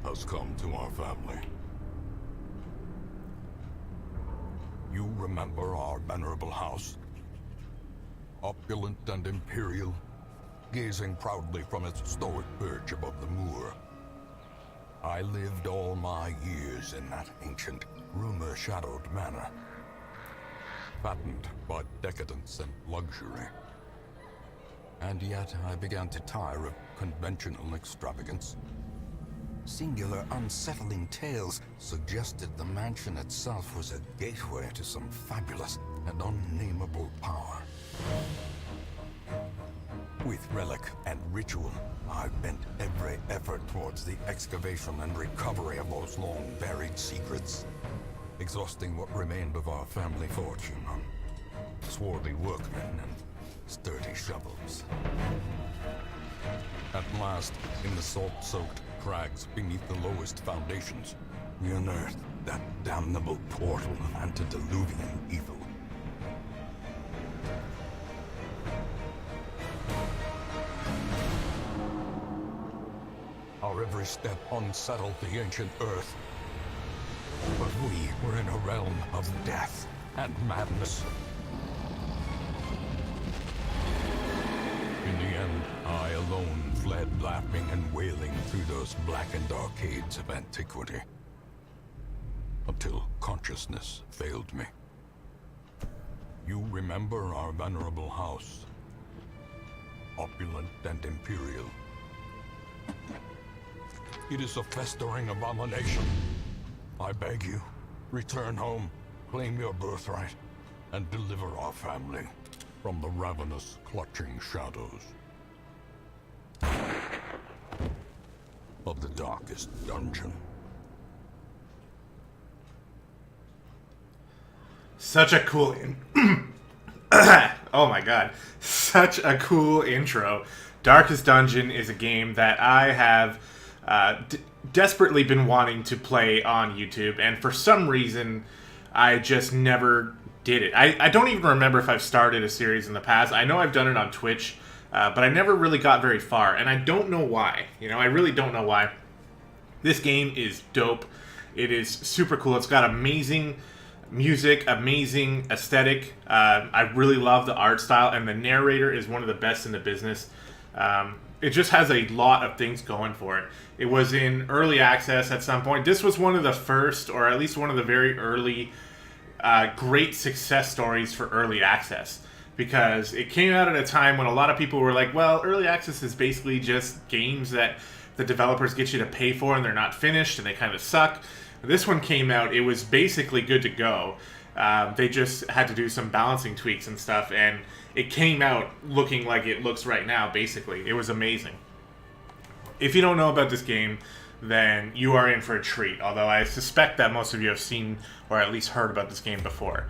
has come to our family. You remember our venerable house? Opulent and imperial, gazing proudly from its stoic perch above the moor. I lived all my years in that ancient, rumor-shadowed manor, fattened by decadence and luxury. And yet I began to tire of conventional extravagance. Singular, unsettling tales suggested the mansion itself was a gateway to some fabulous and unnameable power. With relic and ritual, I bent every effort towards the excavation and recovery of those long-buried secrets, exhausting what remained of our family fortune on swarthy workmen and sturdy shovels. At last, in the salt-soaked crags beneath the lowest foundations, we unearthed that damnable portal of antediluvian evil. Our every step unsettled the ancient earth. But we were in a realm of death and madness. In the end, I alone fled laughing and wailing through those blackened arcades of antiquity, until consciousness failed me. You remember our venerable house, opulent and imperial. It is a festering abomination. I beg you, return home, claim your birthright, and deliver our family from the ravenous, clutching shadows of the darkest dungeon. Such a cool oh my god. Such a cool intro. Darkest Dungeon is a game that I have desperately been wanting to play on YouTube, and for some reason, I just never did it. I don't even remember if I've started a series in the past. I know I've done it on Twitch, but I never really got very far, and I don't know why. I really don't know why. This game is dope. It is super cool. It's got amazing music, amazing aesthetic. I really love the art style, and the narrator is one of the best in the business. It just has a lot of things going for it. It was in early access at some point. This was one of the first, or at least one of the very early, great success stories for early access. Because it came out at a time when a lot of people were like, well, early access is basically just games that the developers get you to pay for and they're not finished and they kind of suck. This one came out, it was basically good to go. They just had to do some balancing tweaks and stuff, and it came out looking like it looks right now, basically. It was amazing. If you don't know about this game, then you are in for a treat, although I suspect that most of you have seen or at least heard about this game before.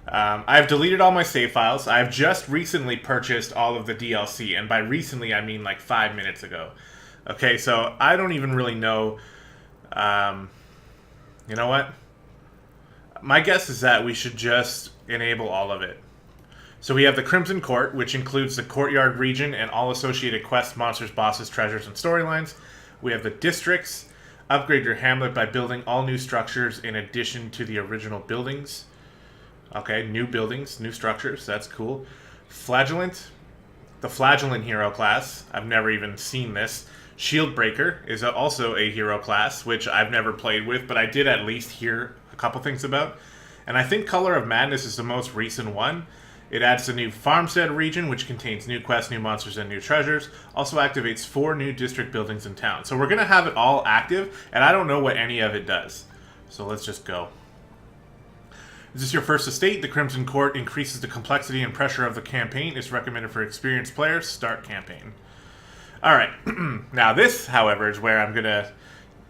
I've deleted all my save files. I've just recently purchased all of the DLC, and by recently I mean like 5 minutes ago. Okay, so I don't even really know. You know what? My guess is that we should just enable all of it. So we have the Crimson Court, which includes the courtyard region and all associated quests, monsters, bosses, treasures, and storylines. We have the districts. Upgrade your hamlet by building all new structures in addition to the original buildings. Okay, new buildings, new structures. That's cool. Flagellant. The Flagellant hero class. I've never even seen this. Shieldbreaker is also a hero class, which I've never played with, but I did at least hear a couple things about. And I think Color of Madness is the most recent one. It adds the new Farmstead region, which contains new quests, new monsters, and new treasures. Also activates 4 new district buildings in town. So we're going to have it all active, and I don't know what any of it does. So let's just go. Is this your first estate? The Crimson Court increases the complexity and pressure of the campaign. It's recommended for experienced players. Start campaign. Alright. Now this, however, is where I'm going to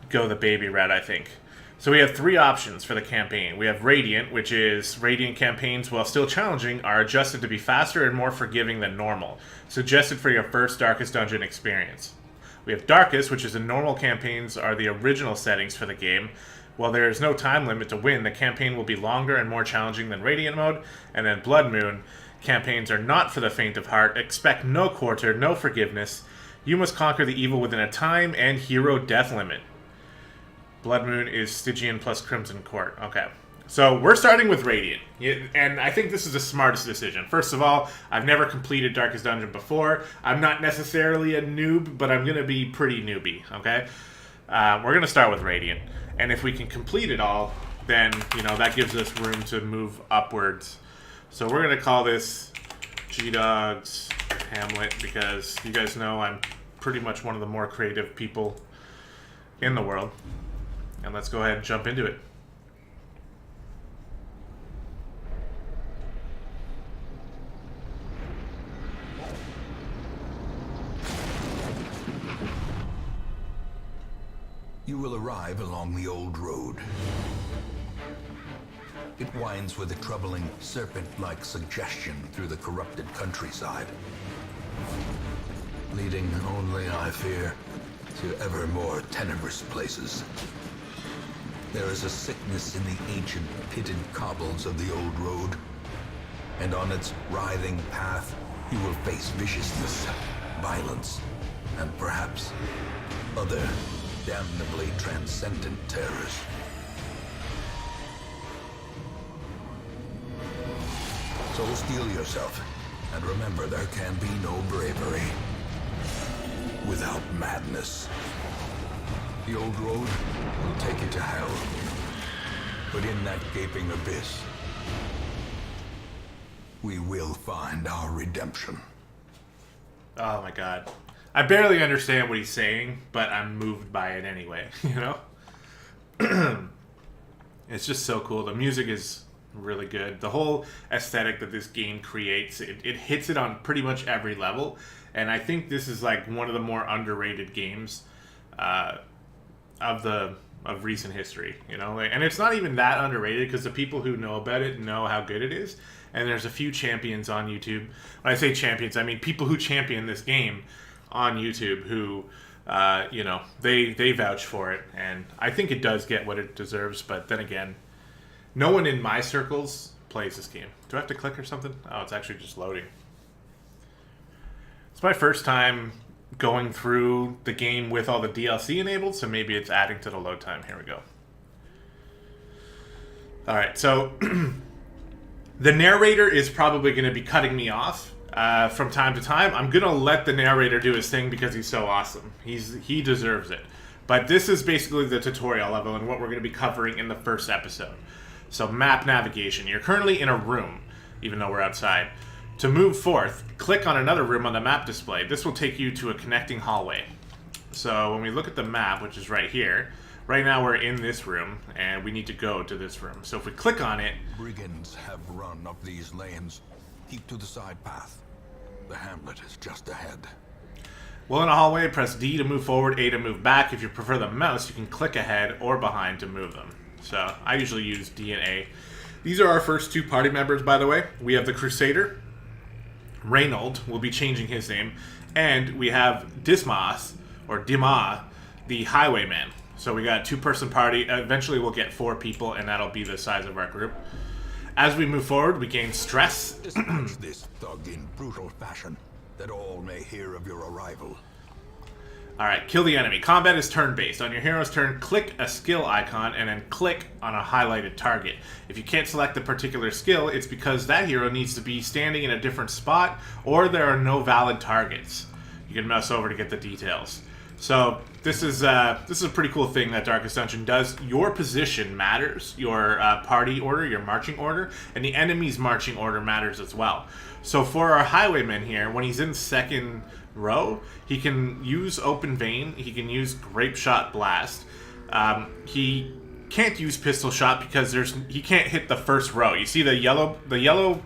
go the baby route, I think. So we have 3 options for the campaign. We have Radiant, which is Radiant campaigns, while still challenging, are adjusted to be faster and more forgiving than normal, suggested for your first Darkest Dungeon experience. We have Darkest, which is the normal campaigns are the original settings for the game. While there is no time limit to win, the campaign will be longer and more challenging than Radiant mode. And then Blood Moon campaigns are not for the faint of heart. Expect no quarter, no forgiveness. You must conquer the evil within a time and hero death limit. Blood Moon is Stygian plus Crimson Court. Okay. So we're starting with Radiant. And I think this is the smartest decision. First of all, I've never completed Darkest Dungeon before. I'm not necessarily a noob, but I'm going to be pretty newbie, okay? We're going to start with Radiant. And if we can complete it all, then, that gives us room to move upwards. So we're going to call this Gdogg's Hamlet, because you guys know I'm pretty much one of the more creative people in the world. And let's go ahead and jump into it. You will arrive along the old road. It winds with a troubling serpent-like suggestion through the corrupted countryside, leading only, I fear, to ever more tenebrous places. There is a sickness in the ancient pitted cobbles of the old road, and on its writhing path you will face viciousness, violence, and perhaps other damnably transcendent terrors. So steel yourself, and remember there can be no bravery without madness. The old road will take you to hell, but in that gaping abyss, we will find our redemption. Oh my god. I barely understand what he's saying, but I'm moved by it anyway, It's just so cool. The music is really good. The whole aesthetic that this game creates, it hits it on pretty much every level. And I think this is like one of the more underrated games of recent history, and it's not even that underrated because the people who know about it know how good it is. And there's a few champions on YouTube. When I say champions, I mean people who champion this game on YouTube who, they vouch for it, and I think it does get what it deserves. But then again, no one in my circles plays this game. Do I have to click or something? Oh, it's actually just loading. It's my first time going through the game with all the DLC enabled, so maybe it's adding to the load time. Here we go. All right, so the narrator is probably going to be cutting me off from time to time. I'm going to let the narrator do his thing because he's so awesome. He deserves it. But this is basically the tutorial level and what we're going to be covering in the first episode. So map navigation. You're currently in a room, even though we're outside. To move forth, click on another room on the map display. This will take you to a connecting hallway. So when we look at the map, which is right here, right now we're in this room, and we need to go to this room. So if we click on it... Brigands have run up these lanes. Keep to the side path. The hamlet is just ahead. Well, in a hallway, press D to move forward, A to move back. If you prefer the mouse, you can click ahead or behind to move them. So I usually use D and A. These are our first two party members, by the way. We have the Crusader. Reynold will be changing his name. And we have Dismas, or Dima, the Highwayman. So we got a two-person party. Eventually we'll get 4 people, and that'll be the size of our group. As we move forward, we gain stress. Dispatch this thug in brutal fashion, that all may hear of your arrival. Alright, kill the enemy. Combat is turn-based. On your hero's turn, click a skill icon and then click on a highlighted target. If you can't select a particular skill, it's because that hero needs to be standing in a different spot or there are no valid targets. You can mouse over to get the details. So this is a pretty cool thing that Darkest Dungeon does. Your position matters, your party order, your marching order, and the enemy's marching order matters as well. So for our highwayman here, when he's in second row, he can use Open Vein, he can use Grape Shot Blast. He can't use Pistol Shot because he can't hit the first row. You see the yellow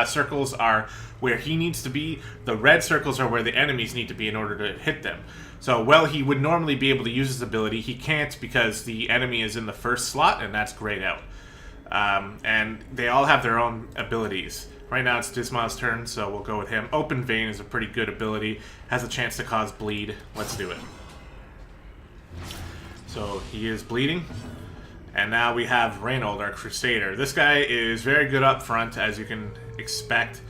circles are where he needs to be. The red circles are where the enemies need to be in order to hit them. So, while he would normally be able to use his ability, he can't because the enemy is in the first slot, and that's grayed out. And they all have their own abilities. Right now it's Disma's turn, so we'll go with him. Open Vein is a pretty good ability. Has a chance to cause bleed. Let's do it. So, he is bleeding. And now we have Reynold, our Crusader. This guy is very good up front, as you can expect.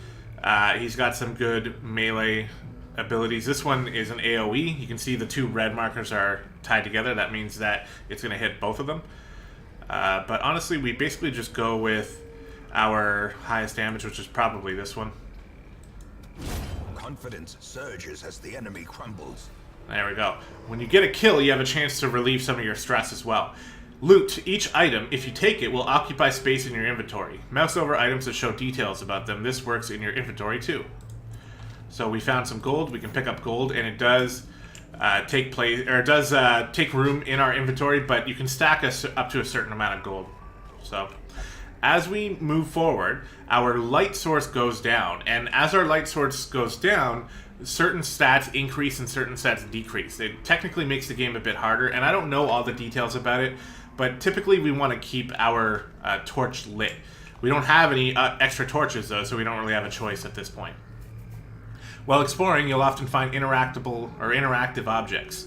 He's got some good melee abilities. This one is an AoE. You can see the two red markers are tied together. That means that it's going to hit both of them. But honestly, we basically just go with our highest damage, which is probably this one. Confidence surges as the enemy crumbles. There we go. When you get a kill, you have a chance to relieve some of your stress as well. Loot. Each item, if you take it, will occupy space in your inventory. Mouse over items that show details about them. This works in your inventory too. So we found some gold. We can pick up gold, and it does take room in our inventory, but you can stack us up to a certain amount of gold. So as we move forward, our light source goes down, and as our light source goes down, certain stats increase and certain stats decrease. It technically makes the game a bit harder, and I don't know all the details about it, but typically we want to keep our torch lit. We don't have any extra torches, though, so we don't really have a choice at this point. While exploring, you'll often find interactive objects.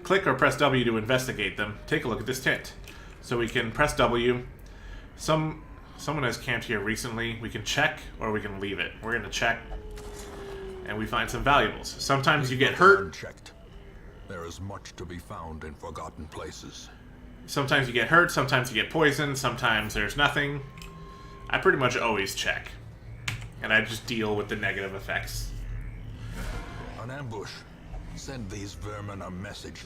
Click or press W to investigate them. Take a look at this tent. So we can press W. Someone has camped here recently. We can check or we can leave it. We're going to check, and we find some valuables. Sometimes you get hurt. Unchecked. There is much to be found in forgotten places. Sometimes you get hurt, sometimes you get poisoned, sometimes there's nothing. I pretty much always check. And I just deal with the negative effects. An ambush. Send these vermin a message.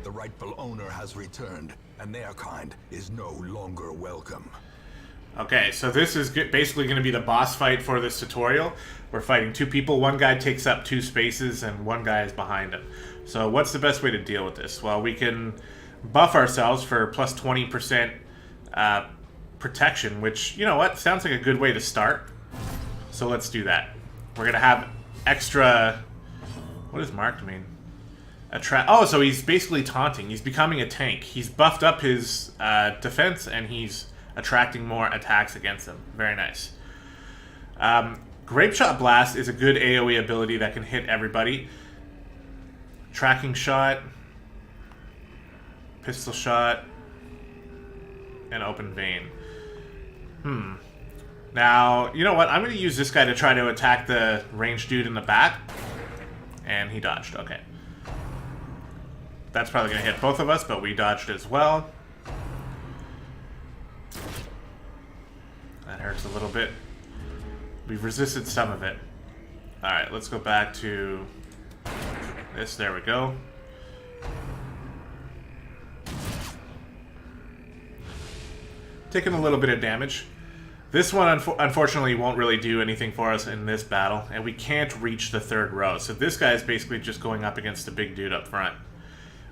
The rightful owner has returned, and their kind is no longer welcome. Okay, so this is basically going to be the boss fight for this tutorial. We're fighting two people. One guy takes up 2 spaces, and one guy is behind him. So what's the best way to deal with this? Well, we can buff ourselves for plus 20% protection, which, you know what, sounds like a good way to start. So let's do that. We're going to have extra... What does marked mean? Oh, so he's basically taunting. He's becoming a tank. He's buffed up his defense, and he's attracting more attacks against him. Very nice. Grape Shot Blast is a good AoE ability that can hit everybody. Tracking Shot, Pistol Shot, and Open Vein. Now, you know what? I'm going to use this guy to try to attack the ranged dude in the back. And he dodged. Okay. That's probably going to hit both of us, but we dodged as well. That hurts a little bit. We've resisted some of it. Alright, let's go back to this. There we go. Taking a little bit of damage. This one, unfortunately, won't really do anything for us in this battle, and we can't reach the 3rd row. So this guy is basically just going up against the big dude up front.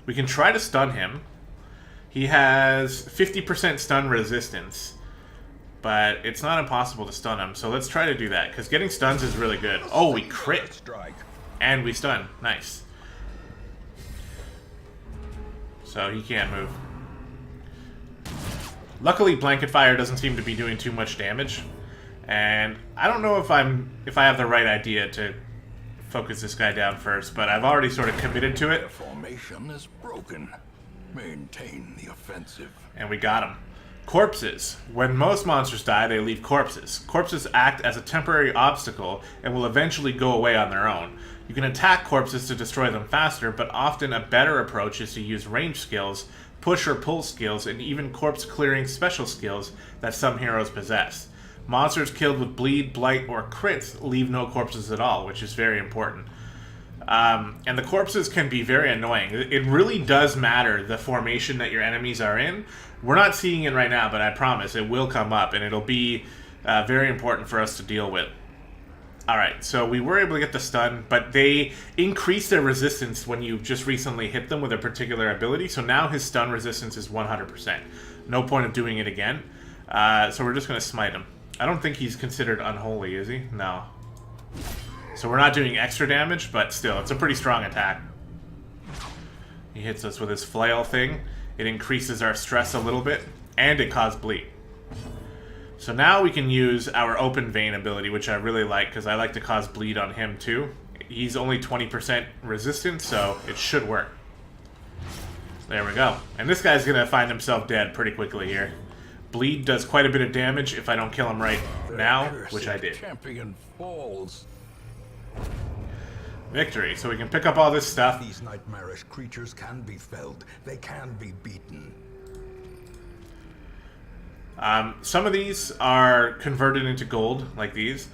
We can try to stun him. He has 50% stun resistance, but it's not impossible to stun him. So let's try to do that, because getting stuns is really good. Oh, we crit. And we stun. Nice. So he can't move. Luckily, Blanket Fire doesn't seem to be doing too much damage, and I don't know if I have the right idea to focus this guy down first, but I've already sort of committed to it. Their formation is broken. Maintain the offensive. And we got him. Corpses. When most monsters die, they leave corpses. Corpses act as a temporary obstacle and will eventually go away on their own. You can attack corpses to destroy them faster, but often a better approach is to use range skills, push or pull skills, and even corpse clearing special skills that some heroes possess. Monsters killed with bleed, blight, or crits leave no corpses at all, which is very important. And the corpses can be very annoying. It really does matter the formation that your enemies are in. We're not seeing it right now, but I promise it will come up, and it'll be very important for us to deal with. Alright, so we were able to get the stun, but they increase their resistance when you just recently hit them with a particular ability, so now his stun resistance is 100%. No point of doing it again. So we're just going to smite him. I don't think he's considered unholy, is he? No. So we're not doing extra damage, but still, it's a pretty strong attack. He hits us with his flail thing. It increases our stress a little bit, and it caused bleed. So now we can use our Open Vein ability, which I really like, because I like to cause bleed on him too. He's only 20% resistant, so it should work. There we go. And this guy's going to find himself dead pretty quickly here. Bleed does quite a bit of damage if I don't kill him right now, which I did. Champion falls. Victory. So we can pick up all this stuff. These nightmarish creatures can be felled. They can be beaten. Some of these are converted into gold, like these.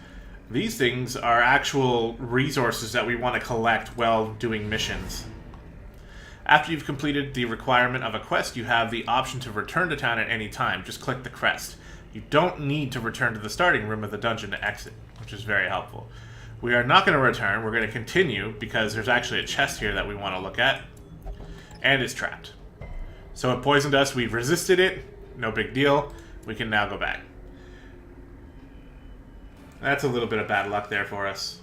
These things are actual resources that we want to collect while doing missions. After you've completed the requirement of a quest, you have the option to return to town at any time. Just click the crest. You don't need to return to the starting room of the dungeon to exit, which is very helpful. We are not going to return. We're going to continue because there's actually a chest here that we want to look at. And it's trapped. So it poisoned us. We've resisted it. No big deal. We can now go back. That's a little bit of bad luck there for us.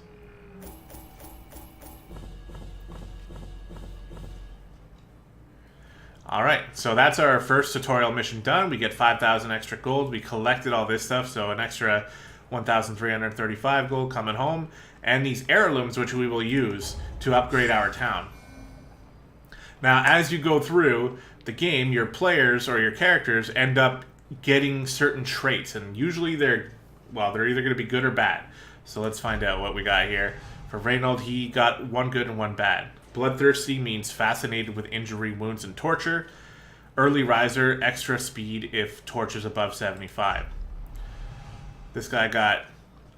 Alright, so that's our first tutorial mission done. We get 5,000 extra gold. We collected all this stuff, so an extra 1,335 gold coming home. And these heirlooms, which we will use to upgrade our town. Now, as you go through the game, your players or your characters end up getting certain traits. And usually they're either going to be good or bad. So let's find out what we got here. For Reynold, he got one good and one bad. Bloodthirsty means fascinated with injury, wounds, and torture. Early riser, extra speed if torch is above 75. This guy got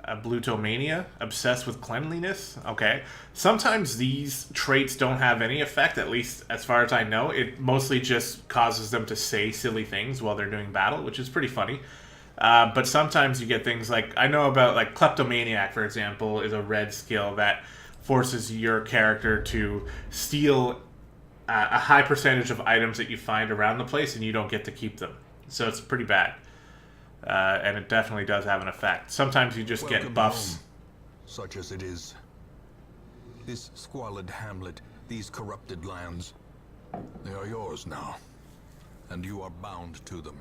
a Blutomania, obsessed with cleanliness. Okay. Sometimes these traits don't have any effect, at least as far as I know. It mostly just causes them to say silly things while they're doing battle, which is pretty funny. But sometimes you get things like, I know about like Kleptomaniac, for example, is a red skill that forces your character to steal a high percentage of items that you find around the place, and you don't get to keep them. So it's pretty bad. And it definitely does have an effect. Sometimes you just get buffs. Home, such as it is. This squalid hamlet, these corrupted lands, they are yours now. And you are bound to them.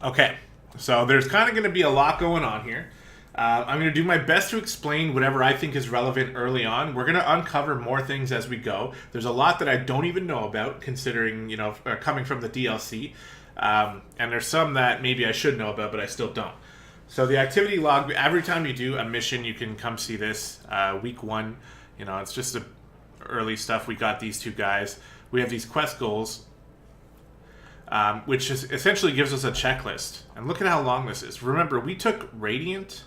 Okay, so there's kind of going to be a lot going on here. I'm going to do my best to explain whatever I think is relevant early on. We're going to uncover more things as we go. There's a lot that I don't even know about, considering, coming from the DLC. And there's some that maybe I should know about, but I still don't. So the activity log, every time you do a mission, you can come see this. Week 1, it's just the early stuff. We got these two guys. We have these quest goals, which essentially gives us a checklist. And look at how long this is. Remember, we took Radiant,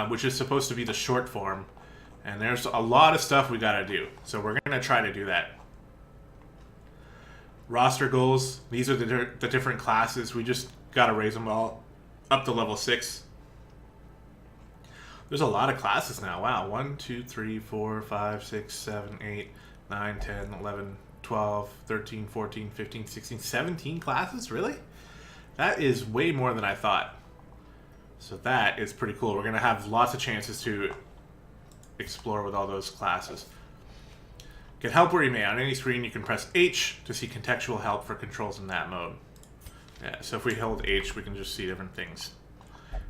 which is supposed to be the short form. And there's a lot of stuff we got to do. So we're going to try to do that. Roster goals. These are the different classes. We just got to raise them all up to level 6. There's a lot of classes now. Wow. 1, 2, 3, 4, 5, 6, 7, 8, 9, 10, 11, 12, 13, 14, 15, 16, 17 classes? Really? That is way more than I thought. So that is pretty cool. We're going to have lots of chances to explore with all those classes. Get help where you may. On any screen, you can press H to see contextual help for controls in that mode. Yeah, so if we hold H, we can just see different things.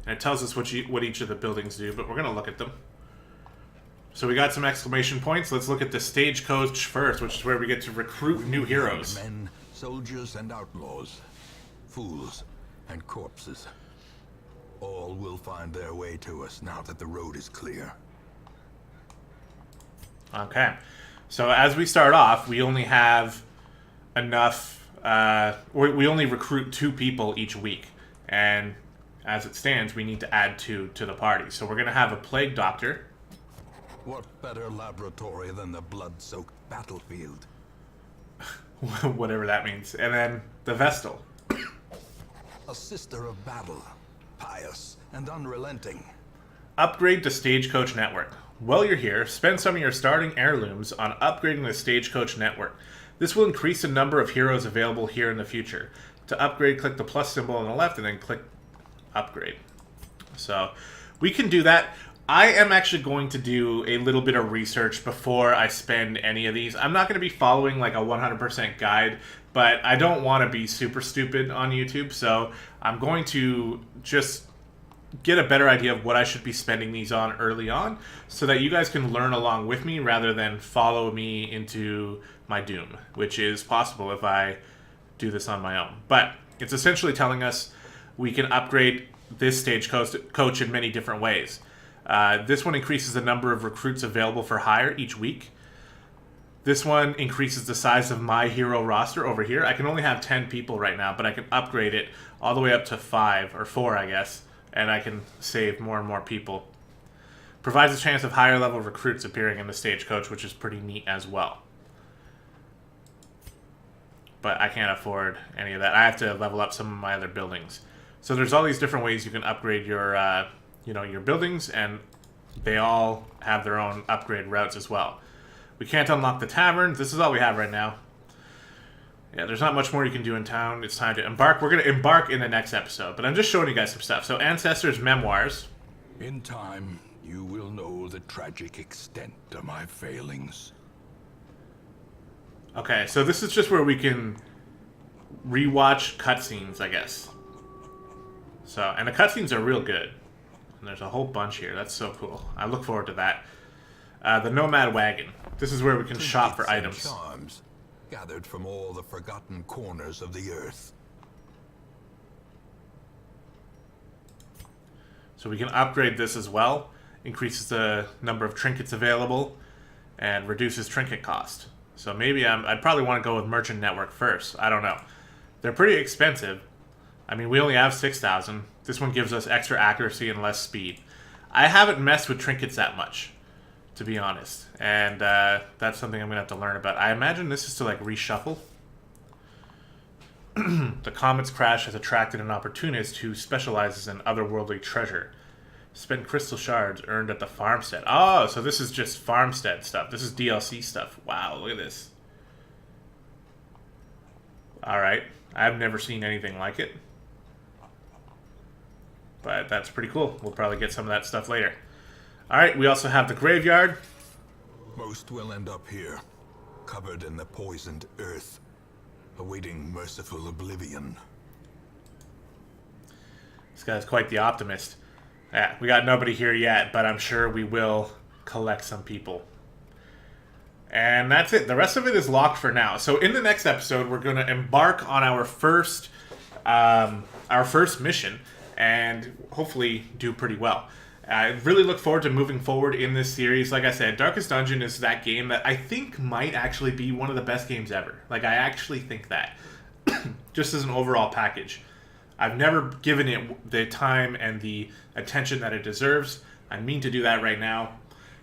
And it tells us what each of the buildings do, but we're going to look at them. So we got some exclamation points. Let's look at the stagecoach first, which is where we get to recruit new heroes. Men, soldiers, and outlaws. Fools and corpses. All will find their way to us now that the road is clear. Okay. So as we start off, we only have enough... we only recruit 2 people each week. And as it stands, we need to add 2 to the party. So we're going to have a plague doctor. What better laboratory than the blood-soaked battlefield? Whatever that means. And then the Vestal. A sister of battle, pious and unrelenting. Upgrade the Stagecoach Network. While you're here, spend some of your starting heirlooms on upgrading the Stagecoach Network. This will increase the number of heroes available here in the future. To upgrade, click the plus symbol on the left and then click Upgrade. So we can do that. I am actually going to do a little bit of research before I spend any of these. I'm not going to be following like a 100% guide, but I don't want to be super stupid on YouTube, so I'm going to just get a better idea of what I should be spending these on early on so that you guys can learn along with me rather than follow me into my doom, which is possible if I do this on my own. But it's essentially telling us we can upgrade this stagecoach in many different ways. This one increases the number of recruits available for hire each week. This one increases the size of my hero roster over here. I can only have 10 people right now, but I can upgrade it all the way up to 5 or 4, I guess, and I can save more and more people. Provides a chance of higher level recruits appearing in the stagecoach, which is pretty neat as well. But I can't afford any of that. I have to level up some of my other buildings. So there's all these different ways you can upgrade your, your buildings, and they all have their own upgrade routes as well. We can't unlock the taverns. This is all we have right now. Yeah, there's not much more you can do in town. It's time to embark. We're going to embark in the next episode, but I'm just showing you guys some stuff. So Ancestors Memoirs. In time, you will know the tragic extent of my failings. Okay, so this is just where we can rewatch cutscenes, I guess. So, and the cutscenes are real good. And there's a whole bunch here. That's so cool. I look forward to that. The Nomad Wagon. This is where we can shop for items. Charms gathered from all the forgotten corners of the earth. So we can upgrade this as well. Increases the number of trinkets available and reduces trinket cost. So maybe I'd probably want to go with Merchant Network first. I don't know. They're pretty expensive. I mean, we only have 6,000. This one gives us extra accuracy and less speed. I haven't messed with trinkets that much, to be honest. And that's something I'm going to have to learn about. I imagine this is to, like, reshuffle. The Comet's crash has attracted an opportunist who specializes in otherworldly treasure. Spend crystal shards earned at the farmstead. Oh, so this is just farmstead stuff. This is DLC stuff. Wow, look at this. Alright. I've never seen anything like it. But that's pretty cool. We'll probably get some of that stuff later. Alright, we also have the graveyard. Most will end up here, covered in the poisoned earth, awaiting merciful oblivion. This guy's quite the optimist. Yeah, we got nobody here yet, but I'm sure we will collect some people. And that's it. The rest of it is locked for now. So in the next episode, we're going to embark on our first mission and hopefully do pretty well. I really look forward to moving forward in this series. Like I said, Darkest Dungeon is that game that I think might actually be one of the best games ever. Like, I actually think that. Just as an overall package. I've never given it the time and the attention that it deserves. I mean to do that right now.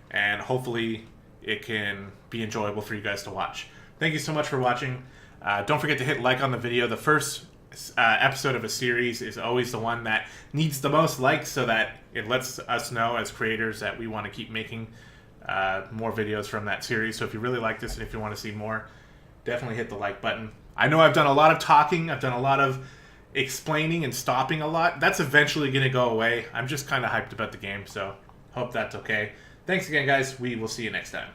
And hopefully it can be enjoyable for you guys to watch. Thank you so much for watching. Don't forget to hit like on the video. The first episode of a series is always the one that needs the most likes, so that it lets us know as creators that we want to keep making more videos from that series. So if you really like this and if you want to see more, definitely hit the like button. I know I've done a lot of talking. I've done a lot of explaining and stopping a lot. That's eventually going to go away. I'm just kind of hyped about the game, so hope that's okay. Thanks again, guys. We will see you next time.